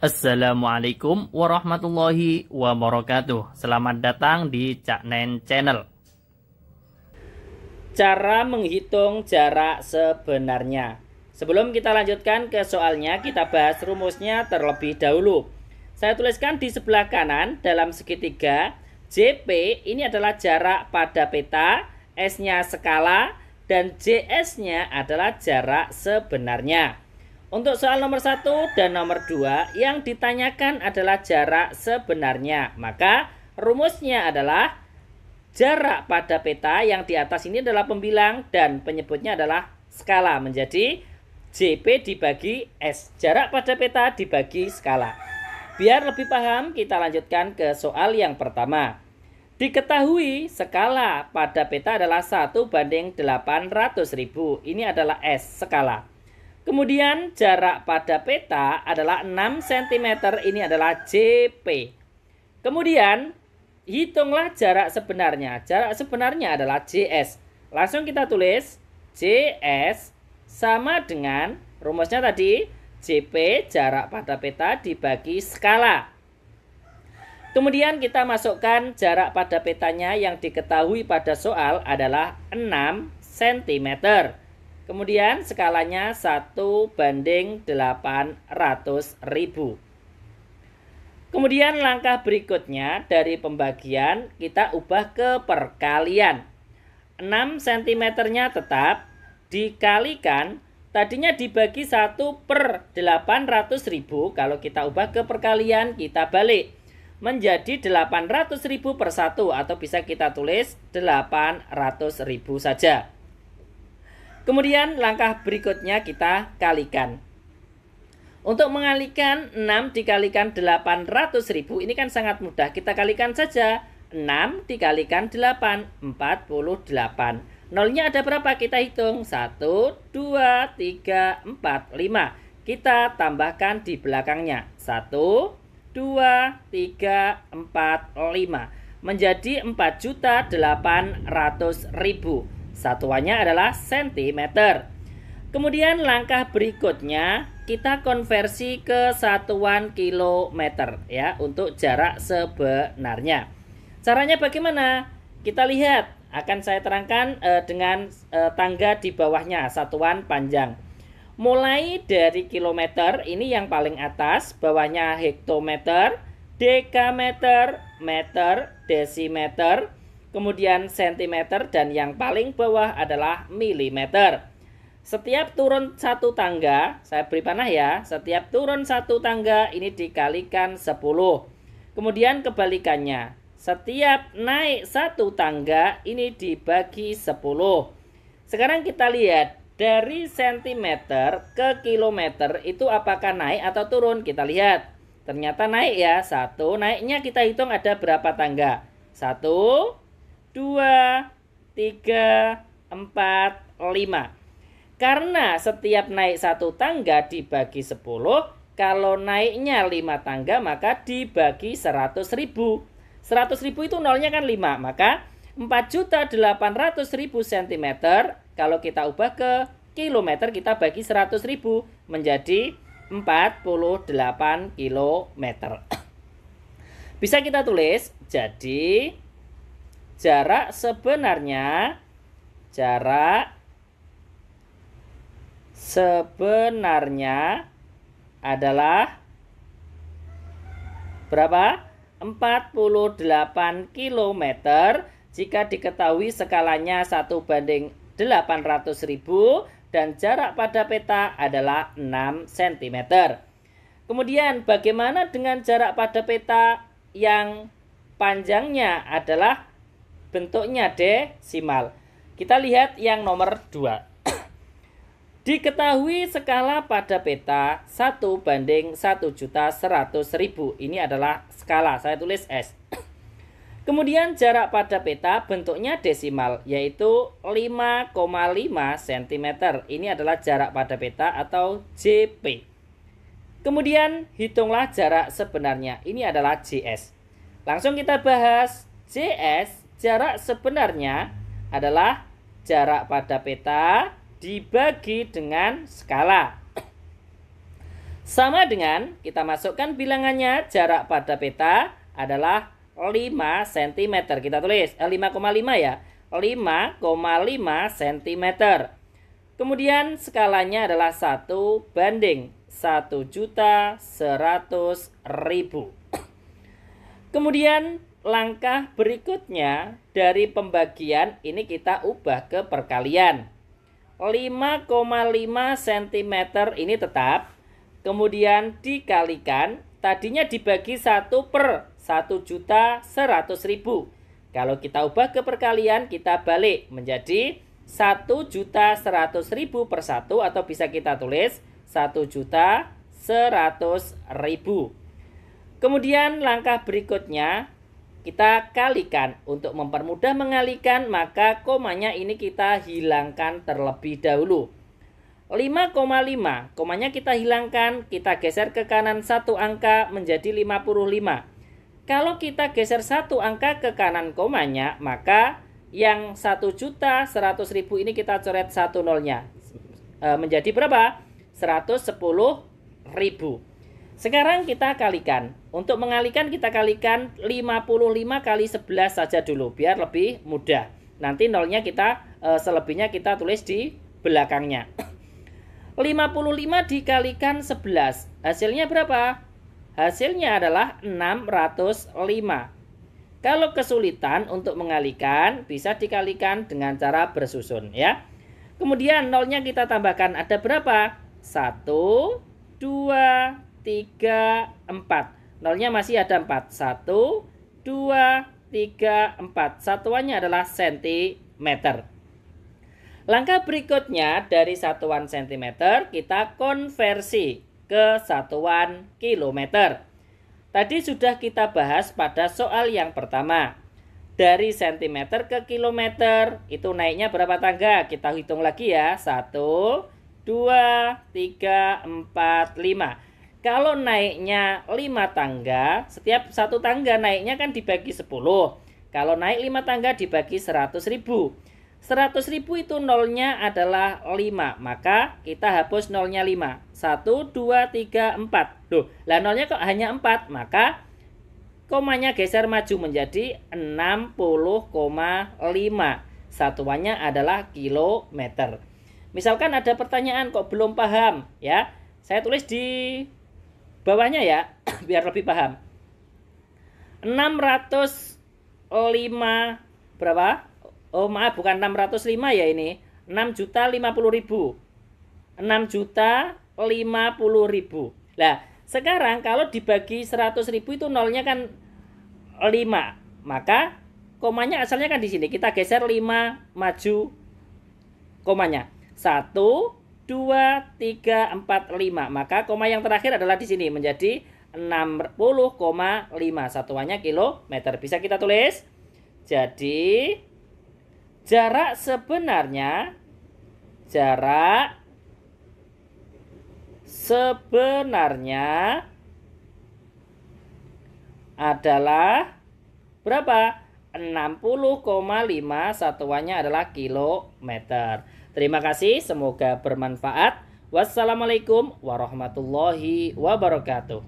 Assalamualaikum warahmatullahi wabarakatuh. Selamat datang di Cak Nen Channel. Cara menghitung jarak sebenarnya. Sebelum kita lanjutkan ke soalnya, kita bahas rumusnya terlebih dahulu. Saya tuliskan di sebelah kanan dalam segitiga. JP ini adalah jarak pada peta, S-nya skala, dan JS-nya adalah jarak sebenarnya. Untuk soal nomor 1 dan nomor 2 yang ditanyakan adalah jarak sebenarnya. Maka rumusnya adalah jarak pada peta yang di atas ini adalah pembilang dan penyebutnya adalah skala. Menjadi JP dibagi S. Jarak pada peta dibagi skala. Biar lebih paham, kita lanjutkan ke soal yang pertama. Diketahui skala pada peta adalah 1:800.000. Ini adalah S skala. Kemudian jarak pada peta adalah 6 cm, ini adalah JP. Kemudian hitunglah jarak sebenarnya. Jarak sebenarnya adalah JS. Langsung kita tulis JS sama dengan rumusnya tadi, JP jarak pada peta dibagi skala. Kemudian kita masukkan jarak pada petanya yang diketahui pada soal adalah 6 cm. Kemudian skalanya 1:800.000. Kemudian langkah berikutnya dari pembagian kita ubah ke perkalian. 6 cm-nya tetap dikalikan, tadinya dibagi 1/800.000. Kalau kita ubah ke perkalian, kita balik menjadi 800.000 per 1, atau bisa kita tulis 800.000 saja. Kemudian langkah berikutnya kita kalikan. Untuk mengalikan 6 dikalikan 800.000 ini kan sangat mudah. Kita kalikan saja. 6 dikalikan 8, 48. Nolnya ada berapa? Kita hitung. 1, 2, 3, 4, 5. Kita tambahkan di belakangnya. 1, 2, 3, 4, 5. Menjadi 4.800.000. Satuannya adalah cm. Kemudian langkah berikutnya kita konversi ke satuan kilometer ya untuk jarak sebenarnya. Caranya bagaimana? Kita lihat, akan saya terangkan dengan tangga di bawahnya, satuan panjang. Mulai dari kilometer, ini yang paling atas, bawahnya hektometer, dekameter, meter, desimeter, kemudian sentimeter, dan yang paling bawah adalah milimeter. Setiap turun satu tangga, saya beri panah ya, setiap turun satu tangga ini dikalikan 10. Kemudian kebalikannya, setiap naik satu tangga ini dibagi 10. Sekarang kita lihat, dari sentimeter ke kilometer itu apakah naik atau turun? Kita lihat, ternyata naik ya, 1. Naiknya kita hitung ada berapa tangga? 1, 2, 3, 4, 5. Karena setiap naik satu tangga dibagi 10, kalau naiknya 5 tangga maka dibagi 100.000. 100.000 itu nolnya kan 5, maka 4.800.000 cm. Kalau kita ubah ke kilometer, kita bagi 100.000 menjadi 48 km. Bisa kita tulis, jadi jarak sebenarnya adalah berapa? 48 km jika diketahui skalanya 1:800.000 dan jarak pada peta adalah 6 cm. Kemudian bagaimana dengan jarak pada peta yang panjangnya adalah bentuknya desimal? Kita lihat yang nomor 2. Diketahui skala pada peta 1:1.100.000. Ini adalah skala, saya tulis S. Kemudian jarak pada peta bentuknya desimal, yaitu 5,5 cm. Ini adalah jarak pada peta atau JP. Kemudian hitunglah jarak sebenarnya, ini adalah JS. Langsung kita bahas. JS, jarak sebenarnya adalah jarak pada peta dibagi dengan skala. Sama dengan kita masukkan bilangannya, jarak pada peta adalah 5 cm. Kita tulis 5,5 ya. 5,5 cm. Kemudian skalanya adalah 1:100.000. Kemudian langkah berikutnya dari pembagian ini kita ubah ke perkalian. 5,5 cm ini tetap, kemudian dikalikan, tadinya dibagi 1/100.000. Kalau kita ubah ke perkalian, kita balik menjadi 1.100.000 per 1, atau bisa kita tulis 1.100.000. Kemudian langkah berikutnya kita kalikan. Untuk mempermudah mengalikan, maka komanya ini kita hilangkan terlebih dahulu. 5,5, komanya kita hilangkan, kita geser ke kanan 1 angka menjadi 55. Kalau kita geser 1 angka ke kanan komanya, maka yang 1.100.000 ini kita coret 1 nolnya. Menjadi berapa? 110.000. Sekarang kita kalikan. Untuk mengalikan kita kalikan 55 kali 11 saja dulu, biar lebih mudah. Nanti nolnya kita selebihnya kita tulis di belakangnya. 55 dikalikan 11. Hasilnya berapa? Hasilnya adalah 605. Kalau kesulitan untuk mengalikan, bisa dikalikan dengan cara bersusun ya. Kemudian nolnya kita tambahkan, ada berapa? 1, 2, 3, 4. Nolnya masih ada 4. 1, 2, 3, 4. Satuannya adalah cm. Langkah berikutnya dari satuan cm kita konversi ke satuan kilometer. Tadi sudah kita bahas pada soal yang pertama. Dari cm ke kilometer itu naiknya berapa tangga? Kita hitung lagi ya. 1, 2, 3, 4, 5. Kalau naiknya 5 tangga, setiap satu tangga naiknya kan dibagi 10. Kalau naik 5 tangga dibagi 100.000. 100.000 itu nolnya adalah 5. Maka kita hapus nolnya 5. 1, 2, 3, 4. Loh, lah nolnya kok hanya 4. Maka komanya geser maju menjadi 60,5. Satuannya adalah kilometer. Misalkan ada pertanyaan kok belum paham ya. Saya tulis di bawahnya ya, biar lebih paham. 605 berapa? Oh maaf, bukan 605 ya ini. 6.050.000. 6.050.000. Nah, sekarang kalau dibagi 100.000 itu nolnya kan 5. Maka komanya asalnya kan di sini. Kita geser 5 maju komanya. 1, 2, 3, 4, 5. Maka koma yang terakhir adalah di sini menjadi 60,5. Satuannya kilometer. Bisa kita tulis. Jadi jarak sebenarnya adalah berapa? 60,5. Satuannya adalah kilometer. Terima kasih, semoga bermanfaat. Wassalamualaikum warahmatullahi wabarakatuh.